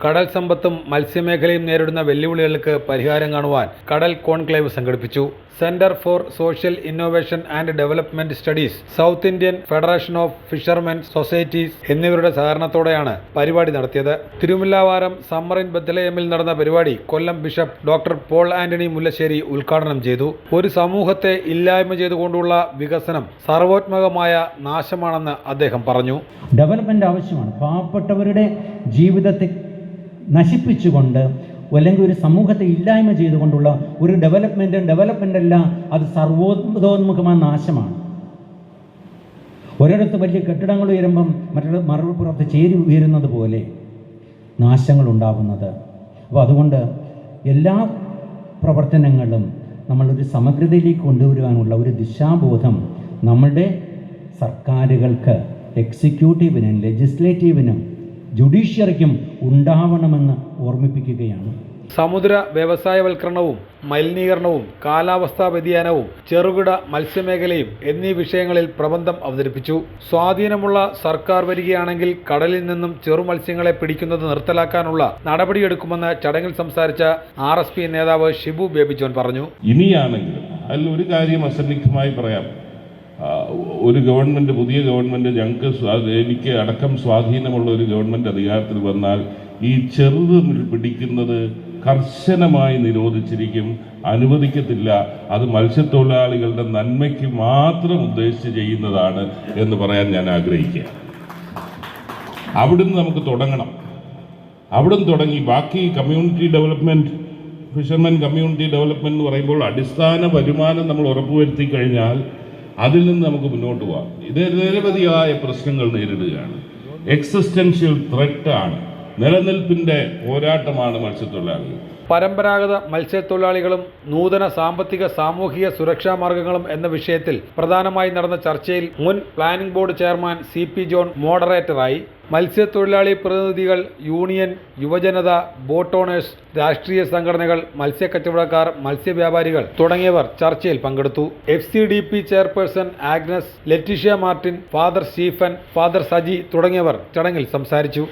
കടൽ സമ്പത്തും മത്സ്യമേഖലയും നേരിടുന്ന വെല്ലുവിളികൾക്ക് പരിഹാരം കാണുവാൻ കടൽ കോൺക്ലേവ് സംഘടിപ്പിച്ചു. Centre for social innovation and development studies, south Indian federation of fishermen societies എന്നിവരുടെ സഹകരണത്തോടെയാണ് പരിപാടി നടത്തിയത്. തിരുമുല്ലാവാരം സമ്മർ ഇൻ ബത്ലഹേമിൽ നടന്ന പരിപാടി Kollam bishop doctor Paul Antony Mullassery ഉദ്ഘാടനം ചെയ്തു. ഒരു സമൂഹത്തെ ഇല്ലായ്മ ചെയ്തുകൊണ്ടുള്ള വികസനം സർവോത്മകമായ നാശമാണെന്ന് അദ്ദേഹം പറഞ്ഞു. ഡെവലപ്മെന്റ് ആവശ്യമാണ്. പാവപ്പെട്ടവരുടെ ജീവിതത്തെ നശിപ്പിച്ചുകൊണ്ട് അല്ലെങ്കിൽ ഒരു സമൂഹത്തെ ഇല്ലായ്മ ചെയ്തുകൊണ്ടുള്ള ഒരു ഡെവലപ്മെൻ്റ് അല്ല, അത് സർവോത്മകമായ നാശമാണ്. ഒരിടത്ത് വലിയ കെട്ടിടങ്ങൾ ഉയരുമ്പം മറുപുറത്ത് ചേരി ഉയരുന്നത് പോലെ നാശങ്ങൾ ഉണ്ടാകുന്നത്. അപ്പോൾ അതുകൊണ്ട് എല്ലാ പ്രവർത്തനങ്ങളും നമ്മളൊരു സമഗ്രതയിലേക്ക് കൊണ്ടുവരുവാനുള്ള ഒരു ദിശാബോധം നമ്മളുടെ സർക്കാരുകൾക്ക്, എക്സിക്യൂട്ടീവിനും ലെജിസ്ലേറ്റീവിനും ജുഡീഷ്യറിക്കും ഉണ്ടാവണമെന്ന് ഓർമ്മിപ്പിക്കുകയാണ്. സമുദ്ര വ്യവസായവൽക്കരണവും മലിനീകരണവും കാലാവസ്ഥാ വ്യതിയാനവും ചെറുകിട മത്സ്യമേഖലയും എന്നീ വിഷയങ്ങളിൽ പ്രബന്ധം അവതരിപ്പിച്ചു. സ്വാധീനമുള്ള സർക്കാർ വരികയാണെങ്കിൽ കടലിൽ നിന്നും ചെറുമത്സ്യങ്ങളെ പിടിക്കുന്നത് നിർത്തലാക്കാനുള്ള നടപടിയെടുക്കുമെന്ന് ചടങ്ങിൽ സംസാരിച്ച RSP നേതാവ് ഷിബു ബേബി ജോൺ പറഞ്ഞു. ഇനിയാണെങ്കിലും അതിൽ ഒരു കാര്യം അസന്നിഗ്ധമായി പറയാം. ഒരു ഗവൺമെൻറ്, പുതിയ ഗവൺമെൻറ്, എനിക്ക് അടക്കം സ്വാധീനമുള്ള ഒരു ഗവൺമെൻറ് അധികാരത്തിൽ വന്നാൽ ഈ ചെറുത് പിടിക്കുന്നത് കർശനമായി നിരോധിച്ചിരിക്കും, അനുവദിക്കത്തില്ല. അത് മത്സ്യത്തൊഴിലാളികളുടെ നന്മയ്ക്ക് മാത്രം ഉദ്ദേശിച്ച് ചെയ്യുന്നതാണ് എന്ന് പറയാൻ ഞാൻ ആഗ്രഹിക്കുക. അവിടുന്ന് നമുക്ക് തുടങ്ങണം. അവിടുന്ന് തുടങ്ങി ബാക്കി community development, fishermen community development എന്ന് പറയുമ്പോൾ അടിസ്ഥാന വരുമാനം നമ്മൾ ഉറപ്പുവരുത്തി കഴിഞ്ഞാൽ അതിൽ നിന്ന് നമുക്ക് മുന്നോട്ട് പോകാം. ഇത് നിരവധിയായ പ്രശ്നങ്ങൾ നേരിടുകയാണ്. എക്സിസ്റ്റൻഷ്യൽ ത്രെറ്റാണ്, നിലനിൽപ്പിൻ്റെ പോരാട്ടമാണ് മത്സ്യത്തൊഴിലാളികൾ. പരമ്പരാഗത മത്സ്യത്തൊഴിലാളികളും നൂതന സാമ്പത്തിക സാമൂഹിക സുരക്ഷാ മാർഗങ്ങളും എന്ന വിഷയത്തിൽ പ്രധാനമായി നടന്ന ചർച്ചയിൽ മുൻ planning board chairman CP John മോഡറേറ്ററായി. മത്സ്യത്തൊഴിലാളി പ്രതിനിധികൾ, യൂണിയൻ, യുവജനത, ബോട്ട് ഓണേഴ്സ്, രാഷ്ട്രീയ സംഘടനകൾ, മത്സ്യക്കച്ചവടക്കാർ, മത്സ്യവ്യാപാരികൾ തുടങ്ങിയവർ ചർച്ചയിൽ പങ്കെടുത്തു. FCDP chairperson Agnes, Letitia Martin, father Stephen, father Saji തുടങ്ങിയവർ ചടങ്ങിൽ സംസാരിച്ചു.